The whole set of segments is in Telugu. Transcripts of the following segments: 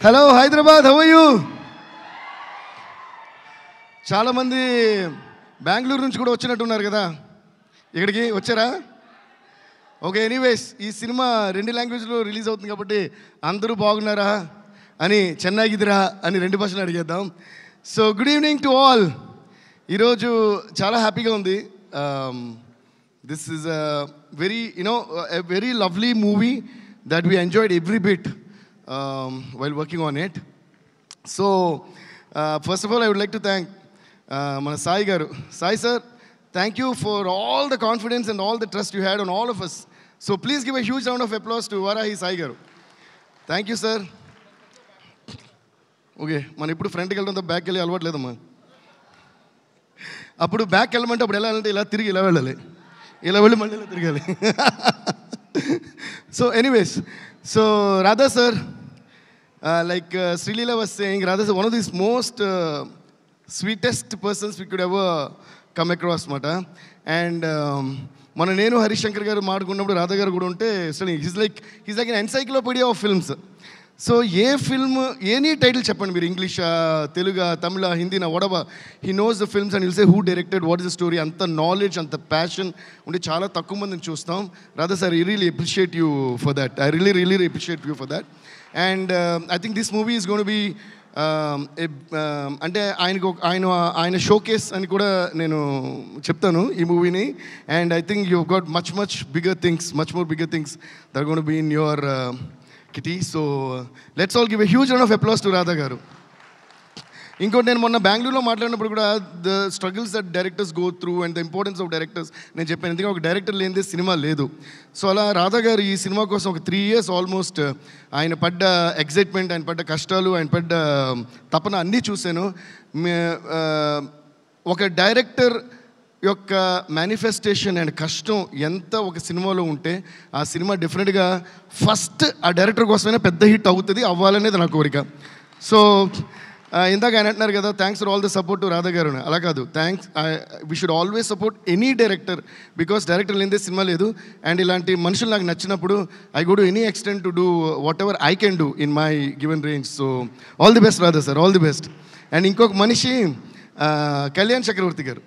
Hello Hyderabad, how are you? చాలామంది బెంగళూరు నుంచి కూడా వచ్చినట్టున్నారు కదా, ఇక్కడికి వచ్చారా? ఓకే, ఎనీవేస్ ఈ సినిమా 2 లాంగ్వేజ్లో రిలీజ్ అవుతుంది కాబట్టి అందరూ బాగున్నారా అని, చెన్నైకిదిరా అని 2 భాషలు అడిగేద్దాం. So good evening to all. ఈరోజు చాలా హ్యాపీగా ఉంది. This is a very lovely movie that we enjoyed every bit while working on it. So first of all I would like to thank mana Sai garu. Sai sir, thank you for all the confidence and all the trust you had on all of us. So please give a huge round of applause to Varahi Sai garu. Thank you sir. Okay, మనం ఇప్పుడు ఫ్రంట్కి వెళ్ళడంతో బ్యాక్కి వెళ్ళి అలవాట్లేదమ్మా. అప్పుడు బ్యాక్ వెళ్ళమంటే అప్పుడు వెళ్ళాలంటే ఇలా తిరిగి ఇలా వెళ్ళాలి, ఇలా వెళ్ళి మళ్ళీ ఇలా తిరగాలి. So anyways, so Radha sir, like Srilila was saying, Radha is one of these most sweetest persons we could ever come across మాట. అండ్ మన నేను హరీష్ శంకర్ గారు మాట్లాడుకున్నప్పుడు రాధా గారు కూడా ఉంటే he's like an encyclopedia of films. So a film, any title చెప్పండి మీరు, ఇంగ్లీషా, తెలుగా, తమిళ, హిందీనా, వడవ, he knows the films and will say who directed, what is the story. అంత నాలెడ్జ్, అంత ప్యాషన్ ఉంటే చాలా తక్కువ మందిని చూస్తాం. Radha sir, I really appreciate you for that. I really appreciate you for that. And I think this movie is gonna be అంటే ఆయన షోకేస్ అని కూడా నేను చెప్తాను ఈ మూవీని. And I think you got much bigger things, much more bigger things that are gonna be in your kitty. So let's all give a huge round of applause to Radha garu. ఇంకోటి, నేను మొన్న బెంగళూరులో మాట్లాడినప్పుడు కూడా the struggles that directors go through and the importance of directors నేను చెప్పాను. ఎందుకంటే ఒక డైరెక్టర్ లేనిదే సినిమా లేదు. సో అలా రాధా గారు ఈ సినిమా కోసం ఒక 3 years ఆల్మోస్ట్ ఆయన పడ్డ ఎగ్జైట్మెంట్, ఆయన పడ్డ కష్టాలు, ఆయన పడ్డ తపన అన్నీ చూశాను. ఒక డైరెక్టర్ యొక్క మేనిఫెస్టేషన్ అండ్ కష్టం ఎంత ఒక సినిమాలో ఉంటే ఆ సినిమా డెఫినెట్గా ఫస్ట్ ఆ డైరెక్టర్ కోసమైనా పెద్ద హిట్ అవుతుంది, అవ్వాలనేది నా కోరిక. సో ఇందాక ఆయన అంటున్నారు కదా, thanks for all the support to Radha గారు. అలా కాదు, thanks, we should always support any director, because director లేనిదే సినిమా లేదు. అండ్ ఇలాంటి మనుషులు నాకు నచ్చినప్పుడు I go to any extent to do what ever I can do in my given range. So all the best Radha sir, all the best. And ఇంకొక మనిషి కళ్యాణ్ చక్రవర్తి గారు.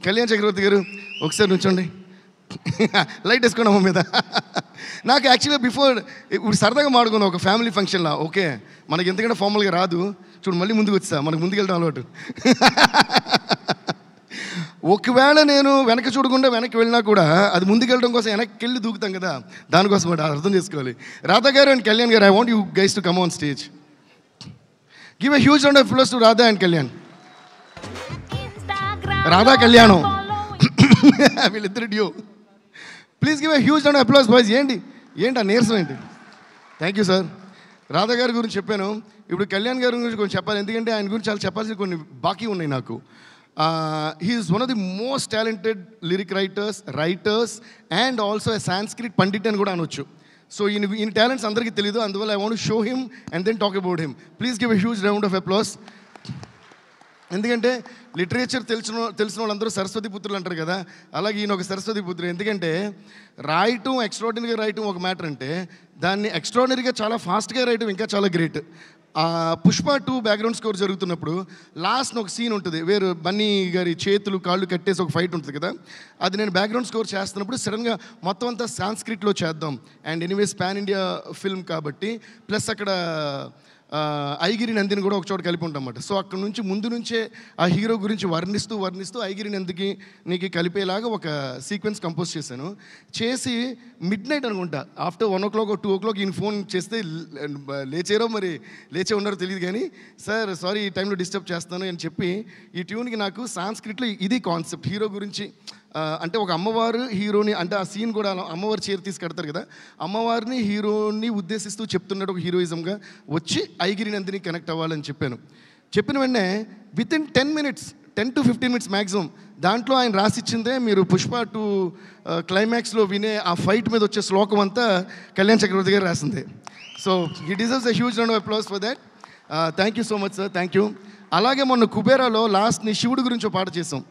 కళ్యాణ్ చక్రవర్తి గారు ఒకసారి నుంచోండి, లైట్ వేసుకోండి అమ్మ మీద. నాకు యాక్చువల్గా బిఫోర్ ఇప్పుడు సరదాగా మాడుకున్నాం ఒక ఫ్యామిలీ ఫంక్షన్లో. ఓకే, మనకి ఎందుకంటే ఫార్మల్గా రాదు, చూడు మళ్ళీ ముందుకు వచ్చా, మనకు ముందుకు వెళ్ళడం అలవాటు. ఒకవేళ నేను వెనక్కి చూడకుండా వెనక్కి వెళ్ళినా కూడా అది ముందుకు వెళ్ళడం కోసం వెనక్కి వెళ్ళి దూకుతాం కదా, దానికోసం అర్థం చేసుకోవాలి. రాధా గారు అండ్ కళ్యాణ్ గారు, I want you guys to come on stage. Give a huge round of applause to Radha and Kalyan. Radha కళ్యాణం వీళ్ళిద్దరు due. Please give a huge round of applause boys. ఏంటి ఆ నీరసం ఏంటి? Thank you sir. రాధా గారి గురించి చెప్పాను, ఇప్పుడు కళ్యాణ్ గారి గురించి కొంచెం చెప్పాలి, ఎందుకంటే ఆయన గురించి చాలా చెప్పాల్సిన కొన్ని బాకీ ఉన్నాయి నాకు. He is one of the most talented lyric writers and also a Sanskrit pandit అని కూడా అనొచ్చు. సో ఈయన టాలెంట్స్ అందరికీ తెలియదు, అందువల్ల I want to show him and then talk about him. Please give a huge round of applause. ఎందుకంటే లిటరేచర్ తెలిసిన వాళ్ళందరూ సరస్వతి పుత్రులు అంటారు కదా, అలాగే ఈయన ఒక సరస్వతి పుత్రుడు. ఎందుకంటే రాయటం, ఎక్స్ట్రాడినరీగా రాయటం ఒక మ్యాటర్ అంటే, దాన్ని ఎక్స్ట్రాడినరీగా చాలా ఫాస్ట్గా రాయటం ఇంకా చాలా గ్రేట్. పుష్ప 2 బ్యాక్గ్రౌండ్ స్కోర్ జరుగుతున్నప్పుడు లాస్ట్ ఒక సీన్ ఉంటుంది, వేరు బన్నీ గారి చేతులు కాళ్ళు కట్టేసి ఒక ఫైట్ ఉంటుంది కదా, అది నేను బ్యాక్గ్రౌండ్ స్కోర్ చేస్తున్నప్పుడు సడన్గా మొత్తం అంతా సాంస్క్రిట్లో చేద్దాం. And anyways pan India film కాబట్టి, ప్లస్ అక్కడ ఐగిరి నందిని కూడా ఒక చోట కలిపి ఉంటామన్నమాట. సో అక్కడ నుంచి ముందు నుంచే ఆ హీరో గురించి వర్ణిస్తూ ఐగిరి నందికి నీకు కలిపేలాగా ఒక సీక్వెన్స్ కంపోజ్ చేసి మిడ్ నైట్ అనుకుంటా, ఆఫ్టర్ 1 o'clock or 2 o'clock ఈయన ఫోన్ చేస్తే లేచే ఉన్నారో తెలియదు కానీ, సార్ సారీ ఈ టైంలో డిస్టర్బ్ చేస్తాను అని చెప్పి, ఈ ట్యూన్కి నాకు సాంస్క్రిట్లో ఇది కాన్సెప్ట్, హీరో గురించి అంటే ఒక అమ్మవారు హీరోని, అంటే ఆ సీన్ కూడా అమ్మవారు చీర తీసి కడతారు కదా, అమ్మవారిని హీరోని ఉద్దేశిస్తూ చెప్తున్నట్టు ఒక హీరోయిజంగా వచ్చి ఐగిరి నందిని కనెక్ట్ అవ్వాలని చెప్పిన వెంటనే వితిన్ 10 to 15 minutes మ్యాక్సిమం దాంట్లో ఆయన రాసిచ్చిందే మీరు పుష్ప 2 క్లైమాక్స్లో వినే ఆ ఫైట్ మీద వచ్చే శ్లోకం అంతా కళ్యాణ్ చక్రవర్తి గారు రాసిందే. So he deserves a huge round of applause for that. Thank you so much sir, thank you. అలాగే మొన్న కుబేరాలో లాస్ట్ని శివుడి గురించి ఒక పాట చేసాం.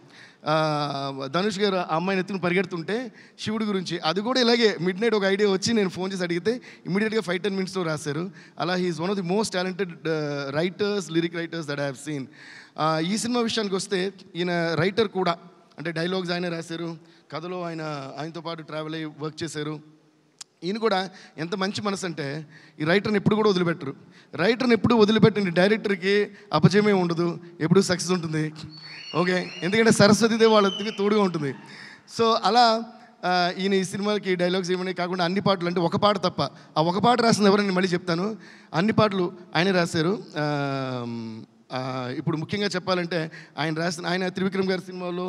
ధనుష్ గారు ఆ అమ్మాయిని ఎత్తుకుని పరిగెడుతుంటే శివుడి గురించి అది కూడా ఇలాగే మిడ్ నైట్ ఒక ఐడియా వచ్చి నేను ఫోన్ చేసి అడిగితే ఇమీడియట్గా 5-10 minutesలో రాశారు. అలా he's one of the most talented writers, lyric writers that I have seen. ఈ సినిమా విషయానికి వస్తే ఈయన రైటర్ కూడా, అంటే డైలాగ్స్ ఆయన రాశారు, కథలో ఆయనతో పాటు ట్రావెల్ అయ్యి వర్క్ చేశారు. ఈయన కూడా ఎంత మంచి మనసు అంటే ఈ రైటర్ని ఎప్పుడు కూడా వదిలిపెట్టరు. రైటర్ని ఎప్పుడు వదిలిపెట్టిన డైరెక్టర్కి అపజయమే ఉండదు, ఎప్పుడు సక్సెస్ ఉంటుంది. ఓకే, ఎందుకంటే సరస్వతిదేవి వాళ్ళకి తోడుగా ఉంటుంది. సో అలా ఈయన ఈ సినిమాకి డైలాగ్స్ ఏమని కాకుండా అన్ని పాటలు, అంటే ఒక పాట తప్ప, ఆ ఒక పాట రాసింది ఎవరని నేను మళ్ళీ చెప్తాను, అన్ని పాటలు ఆయన రాశారు. ఇప్పుడు ముఖ్యంగా చెప్పాలంటే ఆయన త్రివిక్రమ్ గారి సినిమాలో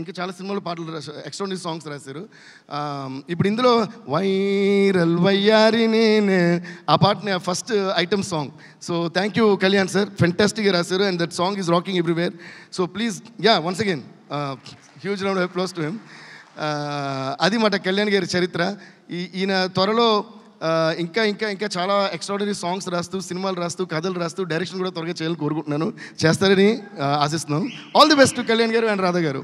ఇంకా చాలా సినిమాలో పాటలు రాశారు, ఎక్స్ట్రాడినరీ సాంగ్స్ రాశారు. ఇప్పుడు ఇందులో వైరల్ వయ్యారి నేనే ఆ పాటని first item song. So thank you Kalyan sir, ఫెంటాస్టిక్గా రాశారు and that song is rocking everywhere. So please once again huge round of applause to him. అది మాట కళ్యాణ్ గారి చరిత్ర. ఈయన త్వరలో ఇంకా ఇంకా ఇంకా చాలా ఎక్స్ట్రాడినరీ సాంగ్స్ రాస్తూ, సినిమాలు రాస్తూ, కథలు రాస్తూ, డైరెక్షన్ కూడా త్వరగా చేయాలని కోరుకుంటున్నాను. చేస్తారని ఆశిస్తున్నాను. ఆల్ ది బెస్ట్ కళ్యాణ్ గారు అండ్ రాధా గారు.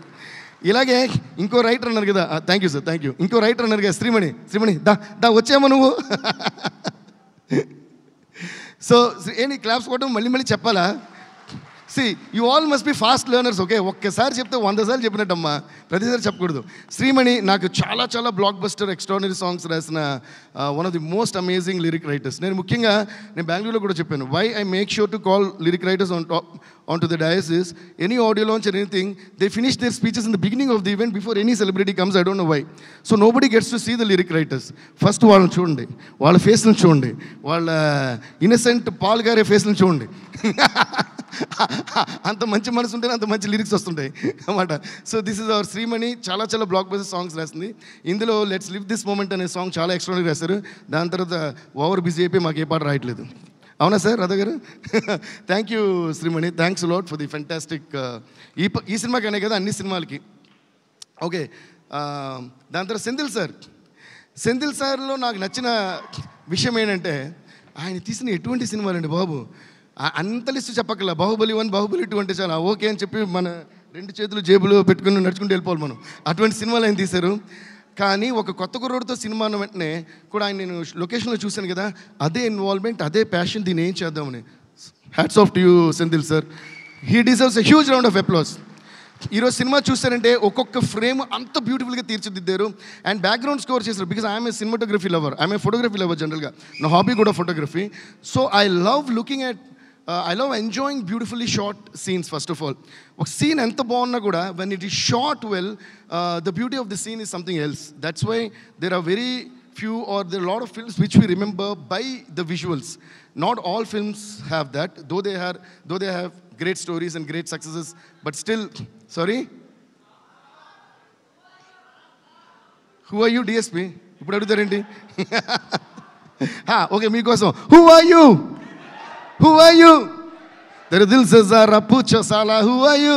ఇలాగే ఇంకో రైటర్ అన్నారు కదా, thank you sir, thank you. ఇంకో రైటర్ అన్నారు కదా, శ్రీమణి దా వచ్చామా నువ్వు? సో ఏంటి క్లాప్స్ కొట్టడం మళ్ళీ చెప్పాలా? See you all must be fast learners. Okay, ఒక్కసారి చెప్తే 100 సార్లు చెప్పినట్టమ్మా, ప్రతిసారి చెప్పకూడదు. శ్రీమణి నాకు చాలా బ్లాక్ బస్టర్ ఎక్స్ట్రాడినరీ సాంగ్స్ రాసిన one of the most amazing lyric writers. నేను బెంగళూరులో కూడా చెప్పాను, why I make sure to call lyric writers on to the dice is any audio launch or anything, they finish their speeches in the beginning of the event before any celebrity comes. I don't know why. So nobody gets to see the lyric writers. First వాళ్ళని చూడండి, వాళ్ళ ఫేస్లను చూడండి, వాళ్ళ ఇన్నసెంట్ పాల్ గారి ఫేస్లను చూడండి. అంత మంచి మనసు ఉంటేనే అంత మంచి లిరిక్స్ వస్తుంటాయి అన్నమాట. So this is our Shreemani. చాలా బ్లాక్ బస్టర్ సాంగ్స్ రాసింది. ఇందులో లెట్స్ లివ్ దిస్ మూమెంట్ అనే సాంగ్ చాలా ఎక్స్ట్రాడినరీ రాశారు. దాని తర్వాత ఓవర్ బిజీ అయిపోయి మాకు ఏ పాట రాయట్లేదు. అవునా సార్ రాధా గారు? Thank you Shreemani, thanks lot for the fantastic. ఈ సినిమాకనే కదా, అన్ని సినిమాలకి. ఓకే, దాని తర్వాత సెంధిల్ సార్లో నాకు నచ్చిన విషయం ఏంటంటే ఆయన తీసిన ఎటువంటి సినిమాలండి బాబు, అంత లిస్ట్ చెప్పక్కర్లా. బాహుబలి 1, బాహుబలి 2 అంటే చాలా ఓకే అని చెప్పి మన 2 చేతులు జేబులో పెట్టుకుని నడుచుకుంటూ వెళ్ళిపోవాలి మనం. అటువంటి సినిమాలు ఆయన తీశారు. కానీ ఒక కొత్త కుర్రోడితో సినిమా అన్న వెంటనే కూడా ఆయన నేను లొకేషన్లో చూశాను కదా, అదే ఇన్వాల్వ్మెంట్, అదే ప్యాషన్, దీన్ని ఏం చేద్దామని. Hats off to you Senthil sir, he deserves a huge round of applause. ఈరోజు సినిమా చూస్తారంటే ఒక్కొక్క ఫ్రేమ్ అంత బ్యూటిఫుల్గా తీర్చిదిద్దారు అండ్ బ్యాక్గ్రౌండ్ స్కోర్ చేశారు. Because I'm a cinematography lover, I'm a photography lover జనరల్గా, నా హాబీ కూడా photography. So I love looking at I love enjoying beautifully shot scenes first of all. ఒక సీన్ ఎంత బాగున్నా కూడా when it is shot well, the beauty of the scene is something else. That's why there are very few or there are a lot of films which we remember by the visuals. Not all films have that, though they have great stories and great successes, but still, sorry? Who are you DSP? ఇప్పుడు అడుగుతారేంటి? ఓకే, మీకోసం who are you? Who are you? There dil se zara pucho sala who are you?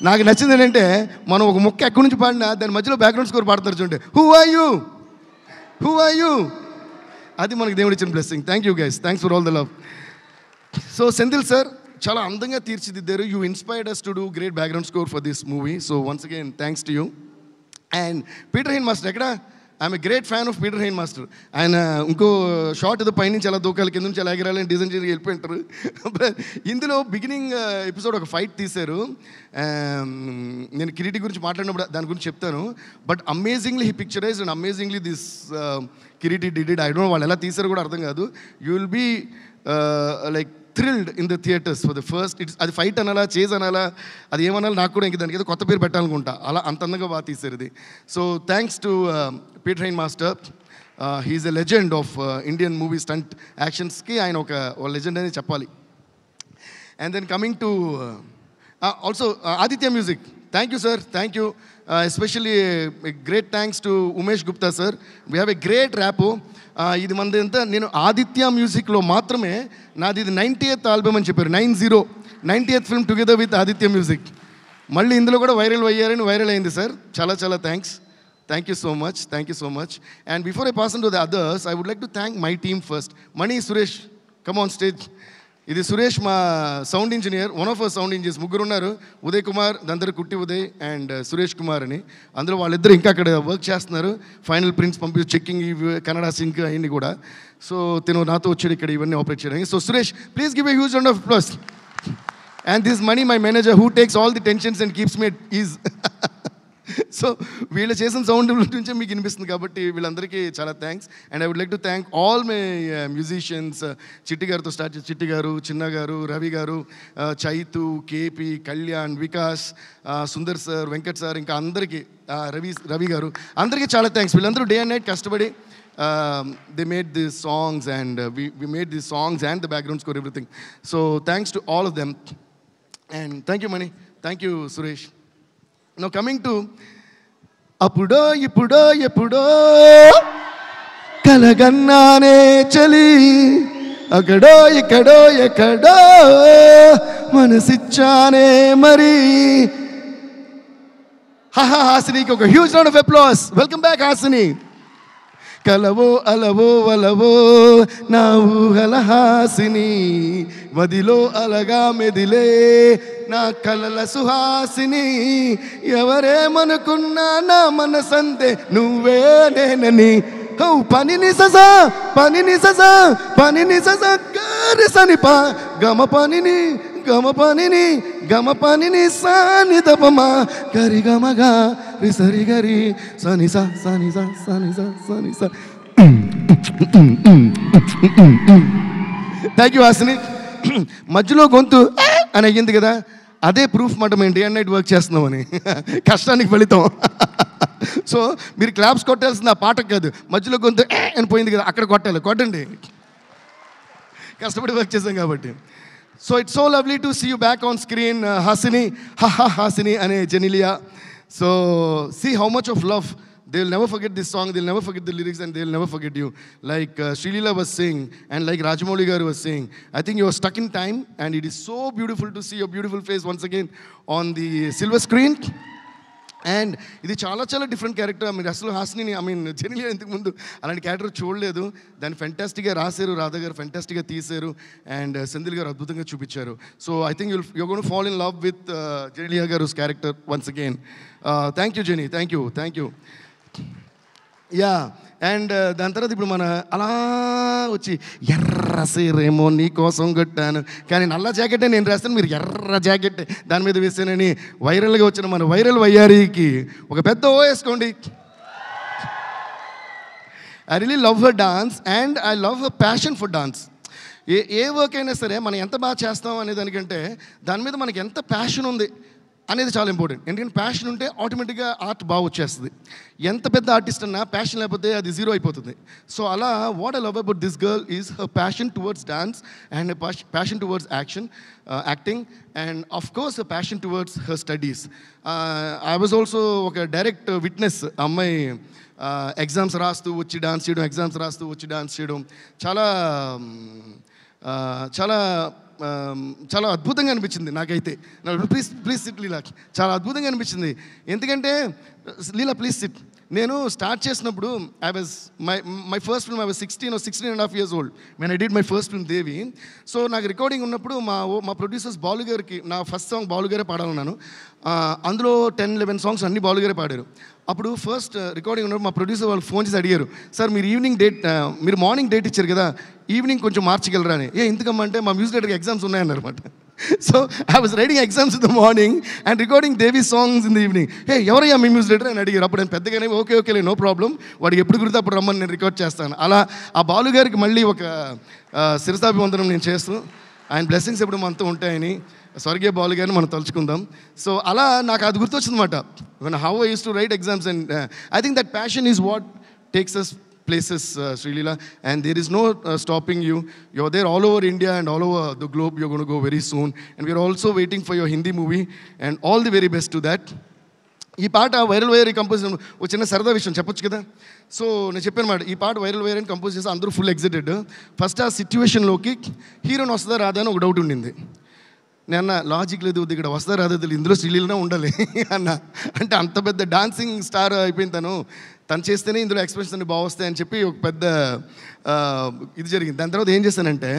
నాకు నచ్చింది ఏంటంటే మనం ఒక మొక్క ఎక్కడి నుంచి పాడినా దాని మధ్యలో బ్యాక్గ్రౌండ్ స్కోర్ పాడుతున్నారు చూడండి. Who are you? అది మనకి దేవుడు ఇచ్చిన blessing. Thank you guys, thanks for all the love. So Senthil sir చాలా అందంగా తీర్చిదిద్దారు. You inspired us to do great background score for this movie. So once again thanks to you. And Peter Hain Master ఎక్కడ? I'm a great fan of Peter Hein master. ఆయన ఇంకో షార్ట్ ఏదో పైనుంచి అలా దూకాలి, కింద నుంచి అలా ఎగరాలని డిజైన్ చేసి వెళ్ళిపోయింటారు. ఇందులో బిగినింగ్ ఎపిసోడ్ ఒక ఫైట్ తీశారు. నేను కిరీటి గురించి మాట్లాడినప్పుడు దాని గురించి చెప్తాను. But amazingly he picturise and amazingly this Kiriti did. I don't know వాళ్ళు ఎలా తీశారు కూడా అర్థం కాదు. You will be like thrilled in the theatres for the first. అది ఫైట్ అనాలా, చేజ్ అనాలా, అది ఏమనాలి నాకు కూడా ఇంక దానికి ఏదో కొత్త పేరు పెట్టాలనుకుంటా. అలా అంత అందంగా బాగా తీశారు ఇది. So thanks to Peter Hein master. He is a legend of Indian movie stunt యాక్షన్స్కి ఆయన ఒక లెజెండ్ అని చెప్పాలి. And then coming to also Aditya music. Thank you sir, thank you. Especially great thanks to Umesh Gupta sir. We have a great wrap. ఇది మనది ఎంత, నేను ఆదిత్య మ్యూజిక్లో మాత్రమే నాది ఇది 90th ఆల్బమ్ అని చెప్పారు. 90th film together with Aditya music. మళ్ళీ ఇందులో కూడా వైరల్ అయింది సార్. చాలా thanks. Thank you so much. And before I pass on to the others, I would like to thank my team first. Mani, Suresh, come on stage. ఇది సురేష్ మా sound engineer, one of our sound engineers. ముగ్గురు ఉన్నారు, ఉదయ్ కుమార్, దాని కుట్టి ఉదయ్ అండ్ సురేష్ కుమార్ అని. అందులో వాళ్ళిద్దరు ఇంకా అక్కడ వర్క్ చేస్తున్నారు. ఫైనల్ ప్రింట్స్ పంపి చెక్కింగ్, కన్నడ సింక్ అవన్నీ కూడా. సో తిను నాతో వచ్చాడు ఇక్కడ ఇవన్నీ ఆపరేట్ చేయడానికి. So Suresh, please give a huge round of applause. And this Mani my manager who takes all the tensions and keeps me at ease. సో వీళ్ళు చేసిన సౌండ్ నుంచే మీకు వినిపిస్తుంది కాబట్టి వీళ్ళందరికీ చాలా thanks. And I would like to thank all my musicians. Chitti గారితో స్టార్ట్ చేసి చిట్టి గారు, చిన్న గారు, రవి గారు, Chaitu, KP, Kalyan, Vikas, Sundar sir, Venkat sir, ఇంకా అందరికీ, రవి గారు, అందరికీ చాలా థ్యాంక్స్. వీళ్ళందరూ డే అండ్ నైట్ కష్టపడి they made these songs and we made these songs and the background score, everything. So thanks to all of them. And thank you Mani, thank you Suresh. Now coming to అప్పుడో ఇప్పుడో ఎప్పుడో కలగన్నానే చలి, అక్కడో ఇక్కడో ఎక్కడో మనసిచ్చానే మరి. హాసినికి ఒక huge round of applause. Welcome back Hasini. కలవో అలవో వలవో నా ఊహల హాసిని, మదిలో అలగా మెదిలే నా కలల సుహాసిని. ఎవరేమనుకున్నా నా మనసంతే నువ్వే నేనని. పనిని ససా పనిని ససా పనిని ససా గారి సనిపా గమ పనిని గమ పనిని గమ పనిని సాని దపమా గరి గమగా రిసరి గరి సని సా సని సా సని సా సని సా. Thank you Hasini. మధ్యలో గొంతు అని అయ్యింది కదా, అదే ప్రూఫ్ మాట మేము డే అండ్ నైట్ వర్క్ చేస్తున్నామని, కష్టానికి ఫలితం. సో మీరు క్లాప్స్ కొట్టాల్సింది ఆ పాటకు కాదు, మధ్యలో గొంతు అని పోయింది కదా అక్కడ కొట్టాలి. కొట్టండి, కష్టపడి వర్క్ చేసాం కాబట్టి. So it's so lovely to see you back on screen Hasini. Hasini అనే Genelia. So see how much of love. They will never forget this song, they will never forget the lyrics, and they will never forget you. Like Srilila was saying, and like Rajamouli garu was saying, I think you are stuck in time, and it is so beautiful to see your beautiful face once again on the silver screen. And ఇది చాలా చాలా డిఫరెంట్ క్యారెక్టర్. మీరు అసలు హాసిని జెనిలియా ఇంతకు ముందు అలాంటి క్యారెక్టర్ చూడలేదు. దాన్ని ఫెంటాస్టిక్గా రాశారు, రాధా గారు ఫెంటాస్టిక్గా తీశారు, అండ్ సెంధిల్ గారు అద్భుతంగా చూపించారు. So I think you're gonna fall in love with Genelia గారు character once again. Thank you Genie, thank you, thank you. Yeah, and దాని తర్వాత ఇప్పుడు మన అలా వచ్చి ఎర్ర సీరేమో నీ కోసం కొట్టాను, కానీ నల్ల జాకెటే నేను రాస్తాను, మీరు ఎర్ర జాకెట్ దాని మీద వేసానని వైరల్గా వచ్చిన మన వైరల్ వయ్యారికి ఒక పెద్ద ఓ వేసుకోండి. I really love her dance and I love her passion for dance. A work అయినా సరే మనం ఎంత బాగా చేస్తాం అనే దానికంటే దాని మీద మనకి ఎంత ప్యాషన్ ఉంది అనేది చాలా ఇంపార్టెంట్. ఎందుకంటే ప్యాషన్ ఉంటే ఆటోమేటిక్గా ఆర్ట్ బాగా వచ్చేస్తుంది. ఎంత పెద్ద ఆర్టిస్ట్ అన్నా ప్యాషన్ లేకపోతే అది జీరో అయిపోతుంది. సో అలా what I love about this girl is her passion towards dance and passion towards acting and of course her passion towards her studies. I was also ఒక డైరెక్ట్ విట్నెస్. అమ్మాయి ఎగ్జామ్స్ రాస్తూ వచ్చి డాన్స్ చేయడం, ఎగ్జామ్స్ రాస్తూ వచ్చి డాన్స్ చేయడం చాలా చాలా చాలా అద్భుతంగా అనిపించింది నాకైతే. ప్లీజ్ సిట్ లీలా, చాలా అద్భుతంగా అనిపించింది. ఎందుకంటే లీలా ప్లీజ్ సిట్. నేను స్టార్ట్ చేసినప్పుడు I was my first film I was 16 years old when I did my first film Devi. So నాకు రికార్డింగ్ ఉన్నప్పుడు మా ప్రొడ్యూసర్స్ బాలు గారికి నా ఫస్ట్ సాంగ్ బాలు గారే పాడాలన్నాను. అందులో 10-11 సాంగ్స్ అన్ని బాలు గారే పాడారు. అప్పుడు ఫస్ట్ రికార్డింగ్ ఉన్నప్పుడు మా ప్రొడ్యూసర్ వాళ్ళు ఫోన్ చేసి అడిగారు, సార్ మీరు మార్నింగ్ డేట్ ఇచ్చారు కదా, ఈవినింగ్ కొంచెం మార్చగలరా అని. ఎందుకమ్మంటే మా మ్యూజిక్ డైరెక్టర్కి ఎగ్జామ్స్ ఉన్నాయన్నమాట. So I was writing exams in the morning and recording Devi songs in the evening. ఎవరయ్యా మీ మ్యూజిక్ డైరెక్టర్ అని అడిగారు. అప్పుడు నేను పెద్దగానే ఓకే నో ప్రాబ్లం, వాడికి ఎప్పుడు కుడితే అప్పుడు రమ్మని నేను రికార్డ్ చేస్తాను. అలా ఆ బాలు గారికి మళ్ళీ ఒక శిరసాభివందనం నేను చేస్తూ, ఆయన బ్లెస్సింగ్స్ ఎప్పుడు మనతో ఉంటాయని స్వర్గీయ బాలు గారిని మనం తలుచుకుందాం. సో అలా నాకు అది గుర్తొచ్చిందన్నమాట. How I used to write exams and I think that passion is what takes us places, Srilila, and there is no stopping you. You're there all over India and all over the globe. You're going to go very soon, and we're also waiting for your Hindi movie, and all the very best to that. ఈ పాట వైరల్ వైర్ కంపోజ్ ఒక చిన్న సరదా విషయం చెప్పొచ్చు కదా. సో నేను చెప్పాను మాట, ఈ పాట వైరల్ వైర్ అని కంపోజ్ చేస్తే అందరూ ఫుల్ ఎగ్జైటెడ్. ఫస్ట్ ఆ సిచ్యువేషన్లోకి హీరోని వస్తుందా రాదా అని ఒక డౌట్ ఉండింది. నేను లాజిక్ లేదు, ఇక్కడ వస్తా రాదు, ఇందులో శ్రీలీలనే ఉండాలి అన్న. అంటే అంత పెద్ద డాన్సింగ్ స్టార్ అయిపోయింది తను. తను చేస్తేనే ఇందులో ఎక్స్ప్రెషన్స్ అన్ని బాగా వస్తాయని చెప్పి ఒక పెద్ద ఇది జరిగింది. దాని తర్వాత ఏం చేశానంటే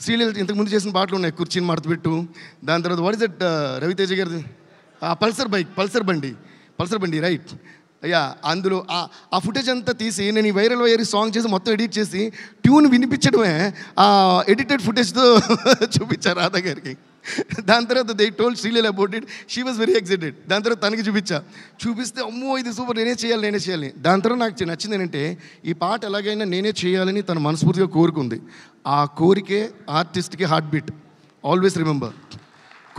శ్రీలీల ఇంతకుముందు చేసిన పాటలు ఉన్నాయి, కుర్చీని మడతపెట్టు, దాని తర్వాత వాట్ ఇస్ దట్ రవితేజ గారిది పల్సర్ బండి రైట్ అయ్యా, అందులో ఆ ఫుటేజ్ అంతా తీసి నేను ఈ వైరల్ సాంగ్ చేసి మొత్తం ఎడిట్ చేసి ట్యూన్ వినిపించడమే ఆ ఎడిటెడ్ ఫుటేజ్తో చూపించారు రాధా గారికి. దాని తర్వాత they told Sreeleela about it, she was very excited. దాని తర్వాత తనకి చూపిస్తే అమ్మో ఇది సూపర్, నేనే చేయాలి. దాని తర్వాత నాకు నచ్చింది ఏంటంటే ఈ పాట ఎలాగైనా నేనే చేయాలని తను మనస్ఫూర్తిగా కోరుకుంది. ఆ కోరికే ఆర్టిస్ట్కి హార్ట్ బీట్. ఆల్వేస్ రిమెంబర్,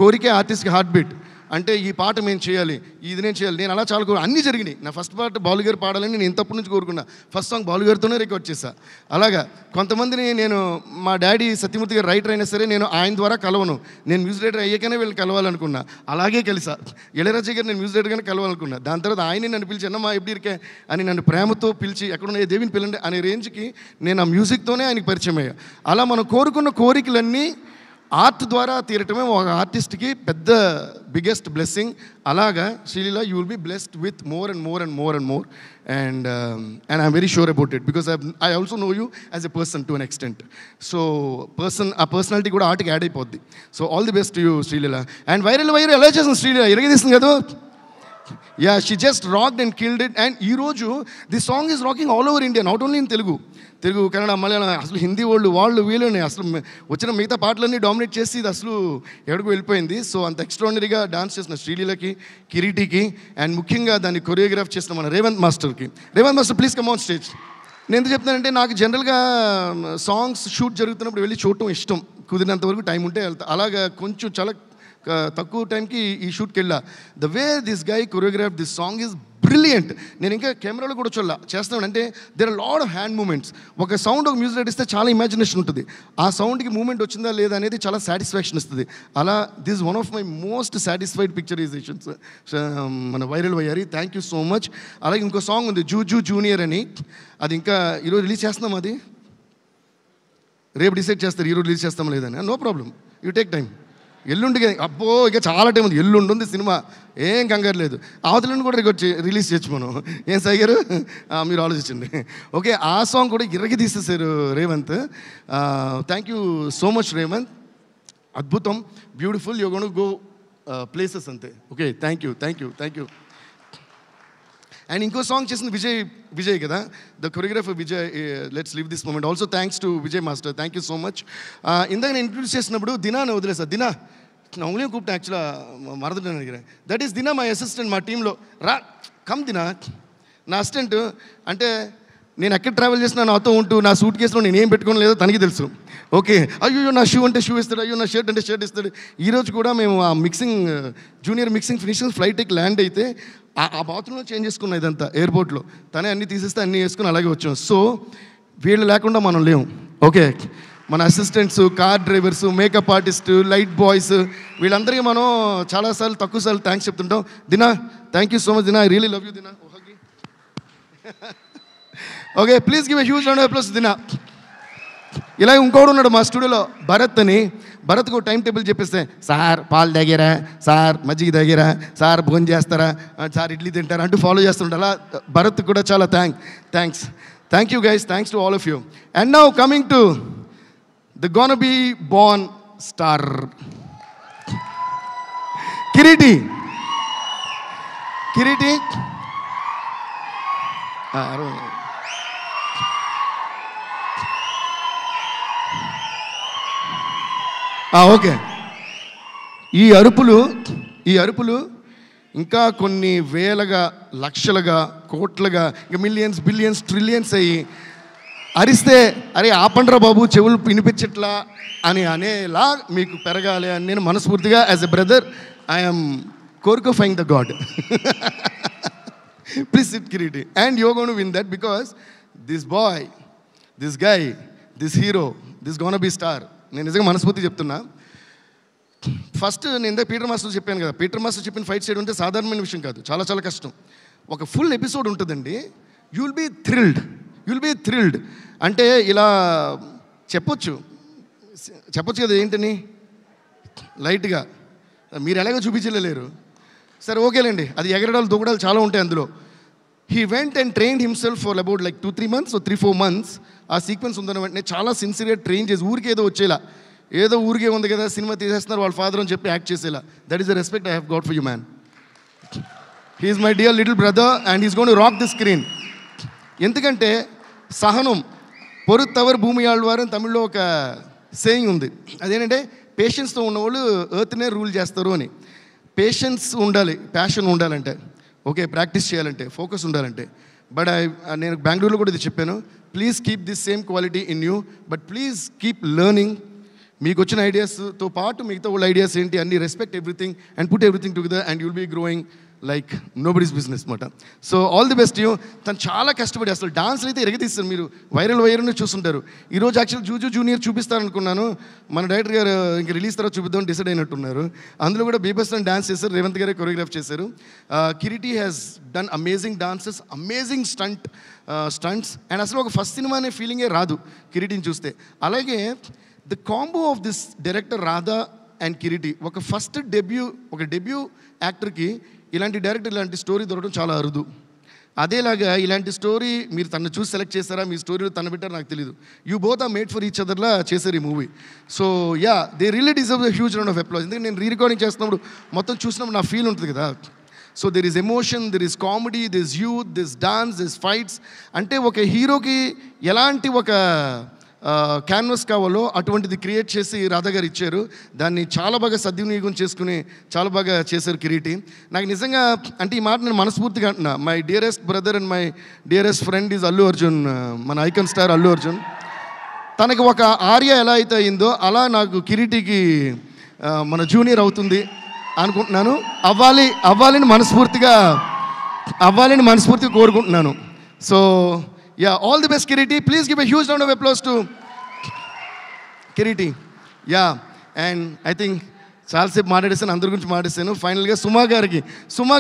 కోరికే ఆర్టిస్ట్కి హార్ట్ బీట్. అంటే ఈ పాట మేము చేయాలి, ఇది నేను చేయాలి, నేను అలా చాలా అన్నీ జరిగినాయి. నా ఫస్ట్ పాట బాలు గారు పాడాలని నేను ఇంతప్పటి నుంచి కోరుకున్నా. ఫస్ట్ సాంగ్ బాలు గారితోనే రికార్డ్ చేశా. అలాగా కొంతమందిని నేను మా డాడీ సత్యమూర్తి గారు రైటర్ అయినా సరే నేను ఆయన ద్వారా కలవను, నేను మ్యూజిక్ డైరెక్టర్ అయ్యాకనే వీళ్ళు కలవాలనుకున్నా. అలాగే కలిసా. ఇళయరాజా గారు నేను మ్యూజిక్ డైరెక్టర్గానే కలవాలనుకున్నా. దాని తర్వాత ఆయనే నన్ను పిలిచి అన్నమ్మా ఎప్పుడు ఇరికే అని నన్ను ప్రేమతో పిలిచి ఎక్కడున్న దేవిని పిల్లండి అనే రేంజ్కి నేను ఆ మ్యూజిక్తోనే ఆయనకి పరిచయం అయ్యా. అలా మనం కోరుకున్న కోరికలన్నీ ఆర్ట్ ద్వారా తీరటమే ఒక ఆర్టిస్ట్కి పెద్ద బిగ్గెస్ట్ బ్లెస్సింగ్. అలాగా Sreeleela you will be blessed with more and more and I'm very sure about it because I also know you as a person to an extent. So ఆ పర్సనాలిటీ కూడా ఆర్ట్కి యాడ్ అయిపోద్ది. So all the best you Sreeleela. And viral ఎలా చేస్తుంది శ్రీలీల, ఇరగదీస్తుంది కదా. Yeah, she just rocked and killed it. And ఈరోజు the song is rocking all over India, not only in Telugu, Kannada, Malayalam, అసలు హిందీ వాళ్ళు వీళ్ళని అసలు వచ్చిన మిగతా పాటలన్నీ డామినేట్ చేసి ఇది అసలు ఎక్కడికి వెళ్ళిపోయింది. సో అంత ఎక్స్ట్రాడినరీగా డాన్స్ చేసిన శ్రీలీలకి, కిరీటికి అండ్ ముఖ్యంగా దాన్ని కొరియోగ్రాఫ్ చేసిన మన రేవంత్ మాస్టర్కి. Revanth master please come on stage. నేను ఎందుకు చెప్తానంటే నాకు జనరల్గా సాంగ్స్ షూట్ జరుగుతున్నప్పుడు వెళ్ళి చూడటం ఇష్టం, కుదిరినంత వరకు టైం ఉంటే వెళ్తా. అలాగా కొంచెం చాలా తక్కువ టైంకి ఈ షూట్కి వెళ్ళా. The way this guy choreograph this song is brilliant. నేను ఇంకా కెమెరాలో కూడా చేస్తున్నాను అంటే there are lot of hand moments. ఒక సౌండ్ ఒక మ్యూజిక్ ఇస్తే చాలా ఇమాజినేషన్ ఉంటుంది, ఆ సౌండ్కి మూమెంట్ వచ్చిందా లేదా అనేది చాలా సాటిస్ఫాక్షన్ ఇస్తుంది. అలా this one of my most satisfied picturizations మన వైరల్ అయ్యారు. Thank you so much. అలాగే ఇంకో సాంగ్ ఉంది జూనియర్ అని, అది ఇంకా ఈరోజు రిలీజ్ చేస్తున్నాం. అది రేపు డిసైడ్ చేస్తారు ఈరోజు రిలీజ్ చేస్తాం లేదని. No problem, you take time. ఎల్లుండి అబ్బో ఇక చాలా టైం ఉంది, ఎల్లుండి ఉంది సినిమా, ఏం కంగారు లేదు. అవతలని కూడా రిలీజ్ చేయొచ్చు మనం. ఏం సాయి గారు మీరు ఆలోచించండి. ఓకే, ఆ సాంగ్ కూడా ఇరగి తీసేసారు Revanth. Thank you so much Revanth, అద్భుతం, beautiful, you gonna go places అంతే. Okay, thank you. అండ్ ఇంకో సాంగ్ చేసింది విజయ్ కదా, the choreographer Vijay. Let's live this moment. Also thanks to Vijay master, thank you so much. ఇందాక నేను ఇంట్రడ్యూస్ చేసినప్పుడు దినాను వదిలేసా. దినా నా ఉదయం కూపిట యాక్చువల్గా మరదటని అడిగాను. దట్ ఈస్ దినా, మై అసిస్టెంట్ మా టీంలో. కమ్ దినా, నా అసిస్టెంట్. అంటే నేను ఎక్కడ ట్రావెల్ చేసినా నాతో ఉంటూ నా సూట్ కేసులో నేను ఏం పెట్టుకోని లేదో తనకి తెలుసు. ఓకే, అయ్యో నా షూ అంటే షూ ఇస్తాడు, అయ్యో నా షర్ట్ అంటే షర్ట్ ఇస్తాడు. ఈరోజు కూడా మేము ఆ జూనియర్ మిక్సింగ్ ఫినిషింగ్ ఫ్లైట్కి ల్యాండ్ అయితే ఆ బాత్రూంలో చేంజ్ చేసుకున్నాం ఇదంతా ఎయిర్పోర్ట్లో. తనే అన్నీ తీసేస్తే అన్నీ వేసుకుని అలాగే వచ్చాం. సో వీళ్ళు లేకుండా మనం లేము. ఓకే, మన assistants, car drivers, makeup artist, light boys, వీళ్ళందరికీ మనం చాలాసార్లు తక్కువసార్లు థ్యాంక్స్ చెప్తుంటాం. Dina thank you so much. Dina I really love you Dina. Okay, please give a huge round of applause Dina. ఇలా ఇంకోడు ఉన్నాడు మా స్టూడియోలో, భరత్ అని. భరత్కు టైం టేబుల్ చెప్పిస్తే సార్ పాలు తాగారా, సార్ మజ్జిగ తాగారా, సార్ భోజనం చేస్తారా, సార్ ఇడ్లీ తింటారా అంటూ ఫాలో చేస్తుంటారు. అలా భరత్ కూడా చాలా thank you guys, thanks to all of you. And now coming to the gonna be born star Kiriti. Okay, ఈ అరుపులు ఇంకా కొన్ని వేలగా, లక్షలుగా, కోట్లుగా, ఇంకా మిలియన్స్, బిలియన్స్, ట్రిలియన్స్ అయ్యి అరిస్తే అరే ఆపండ్రా బాబు చెవులు వినిపించట్లా అని అనేలా మీకు పెరగాలి అని నేను మనస్ఫూర్తిగా యాజ్ ఎ బ్రదర్ ఐఎమ్ కోరుకోఫైంగ్ the god. Please sit Kireeti. And you gonna to win that because this boy, this guy, this hero, this gonna be star. నేను నిజంగా మనస్ఫూర్తి చెప్తున్నా. ఫస్ట్ నేను ఇందాక పీటర్ మాస్టర్ చెప్పాను కదా, పీటర్ మాస్టర్ చెప్పిన ఫైట్ సైడ్ ఉంటే సాధారణమైన విషయం కాదు, చాలా చాలా కష్టం. ఒక ఫుల్ ఎపిసోడ్ ఉంటుందండి. You will be thrilled. అంటే ఇలా చెప్పొచ్చు కదా, ఏంటని లైట్గా మీరు ఎలాగో చూపించలేరు. సరే ఓకేలేండి, అది ఎగరడాలు దూకడాలు చాలా ఉంటాయి అందులో. He went and trained himself for about like 2-3 months or 3-4 months. ఆ సీక్వెన్స్ ఉందన్న వెంటనే చాలా సిన్సియర్గా ట్రైన్ చేసి ఊరికే ఏదో వచ్చేలా, ఏదో ఊరికే ఉంది కదా సినిమా తీసేస్తున్నారు వాళ్ళ ఫాదర్ అని చెప్పి యాక్ట్ చేసేలా. That is the respect I have got for you man. He's my dear little brother and he's gone to rock the screen. ఎందుకంటే సహనం పొరుత్తవర్ భూమి ఆళ్వారు అని తమిళ్లో ఒక సేయింగ్ ఉంది. అదేంటంటే పేషెన్స్తో ఉన్నవాళ్ళు ఎర్త్నే రూల్ చేస్తారు అని. పేషెన్స్ ఉండాలి, ప్యాషన్ ఉండాలంటే, ఓకే, ప్రాక్టీస్ చేయాలంటే, ఫోకస్ ఉండాలంటే. బట్ నేను బెంగళూరులో కూడా ఇది చెప్పాను, please keep this same quality in you, but please keep learning. మీకు వచ్చిన ఐడియాస్తో పాటు మిగతా వాళ్ళ ఐడియాస్ ఏంటి అన్ని respect everything and put everything together and you'll be growing like nobody's business మాట. So all the best you. తను చాలా కష్టపడి అసలు డాన్స్ అయితే ఎరగదీస్తారు. మీరు వైరల్ని చూస్తుంటారు. ఈరోజు యాక్చువల్ జూజు జూనియర్ చూపిస్తారనుకున్నాను, మన డైరెక్టర్ గారు ఇంక రిలీజ్ తర్వాత చూపిద్దామని డిసైడ్ అయినట్టున్నారు. అందులో కూడా బీభత్సం డాన్స్ చేశారు, రేవంత్ గారే కొరియోగ్రాఫ్ చేశారు. Kireeti has done amazing dances, amazing stunts and అసలు ఒక ఫస్ట్ సినిమా అనే ఫీలింగే రాదు కిరీటిని చూస్తే. అలాగే the combo of this director Radha and Kireeti, ఒక ఫస్ట్ డెబ్యూ యాక్టర్కి ఇలాంటి డైరెక్టర్ ఇలాంటి స్టోరీ దొరకడం చాలా అరుదు. అదేలాగా ఇలాంటి స్టోరీ మీరు తను చూసి సెలెక్ట్ చేస్తారా, మీ స్టోరీలో తను పెట్టారు నాకు తెలీదు. You both are made for each అదర్లా చేశారు ఈ movie. So yeah, they really deserve the huge round of applause. ఎందుకంటే నేను రికార్డింగ్ చేస్తున్నప్పుడు మొత్తం చూసినప్పుడు నా ఫీల్ ఉంటుంది కదా. So there is emotion, there is comedy, there is youth, there is dance, there is fights. అంటే ఒక హీరోకి ఎలాంటి ఒక క్యాన్వస్ కావాలో అటువంటిది క్రియేట్ చేసి రాధా గారు ఇచ్చారు. దాన్ని చాలా బాగా సద్వినియోగం చేసుకుని చాలా బాగా చేశారు కిరీటి. నాకు నిజంగా అంటే ఈ మాట నేను మనస్ఫూర్తిగా అంటున్నా. My dearest brother and my dearest friend is Allu Arjun, మన ఐకాన్ స్టార్ అల్లు అర్జున్. తనకి ఒక ఆర్య ఎలా అయితే అయిందో అలా నాకు కిరీటికి మన జూనియర్ అవుతుంది అనుకుంటున్నాను. అవ్వాలని మనస్ఫూర్తిగా కోరుకుంటున్నాను. So yeah, all the best Kiriti. Please give a huge round of applause to Kiriti. Yeah, and I think చాలాసేపు మాట్లాడేసాను, అందరి గురించి మాట్లాడేసాను. ఫైనల్గా సుమా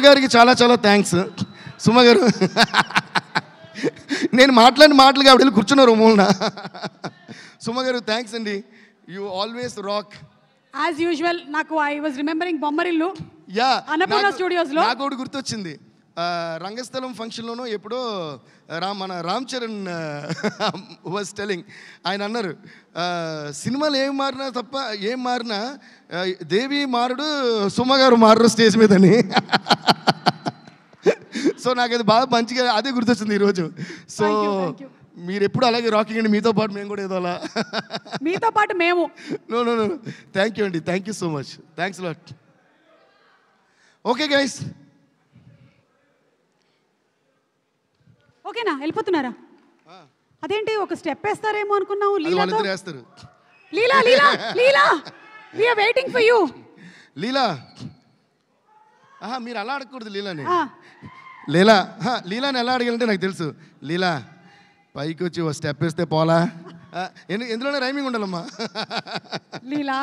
గారికి చాలా చాలా థ్యాంక్స్. సుమా గారు నేను మాట్లాడిన మాటలుగా ఆవిడ కూర్చున్నారు మూలన. సుమా గారు థ్యాంక్స్ అండి, you always rock as usual. నాకు I was remembering Bommarillu, yeah, Annapurna స్టూడియోస్లో నాకు ఒకటి గుర్తొచ్చింది. రంగస్థలం ఫంక్షన్లోనూ ఎప్పుడో మన రామ్ చరణ్ వాజ్ టెలింగ్, ఆయన అన్నారు సినిమాలు ఏం మారినా దేవి మారుడు సుమ గారు మారరు స్టేజ్ మీదని. సో నాకు అది బాగా మంచిగా అదే గుర్తొచ్చింది ఈరోజు. సో మీరు ఎప్పుడు అలాగే రాకింగ్ అండి, మీతో పాటు మేము కూడా ఏదో అలా మీతో పాటు మేము. నో థ్యాంక్ యూ అండి, thank you so much, thanks lot. Okay guys, ఓకేనా, వెళ్ళిపోతున్నారా? అదేంటి ఒక స్టెప్ వేస్తారేమో అనుకున్నావు. Leela we are waiting for you. Leela మీరు అలా అడగకూడదు. లీలాని ఎలా అడగాలంటే నాకు తెలుసు. లీలా పైకి వచ్చి ఓ స్టెప్ వేస్తే పోలా, ఎందులోనే రైమింగ్ ఉండాలమ్మా. లీలా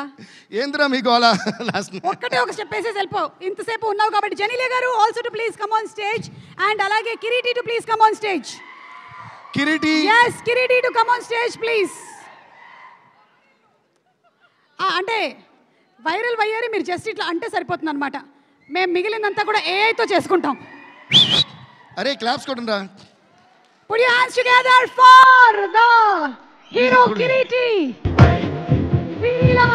ఏంద్రా మీకు అలా లాస్ట్ ఒక్కటే ఒక స్టెప్ వేసేసి వెళ్ళిపోవు. ఇంతసేపు ఉన్నావు కాబట్టి Genelia garu also too please come on stage and అలాగే Kireeti too please come on stage. Kireeti too come on stage please. అంటే వైరల్ అయ్యారు మీరు, జస్ట్ ఇట్లా అంటే సరిపోతుంది అనమాట. మేము మిగిలినంతా కూడా ఏఐతో చేసుకుంటాం. అరే క్లాప్స్ కొట్టండి. Put your hands together for the hero Kiriti. Leela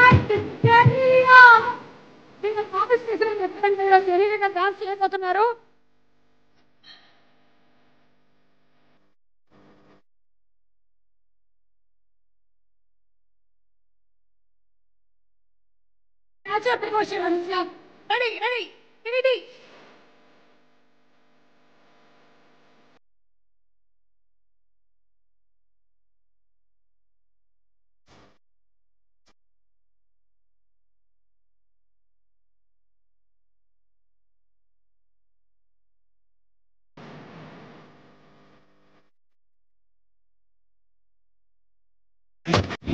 and Janiya. మీరు ఆఫీస్ చేసిన ఎక్కడ శరీరంగా డాన్స్ చేయబోతున్నారు. Ready. Kiriti.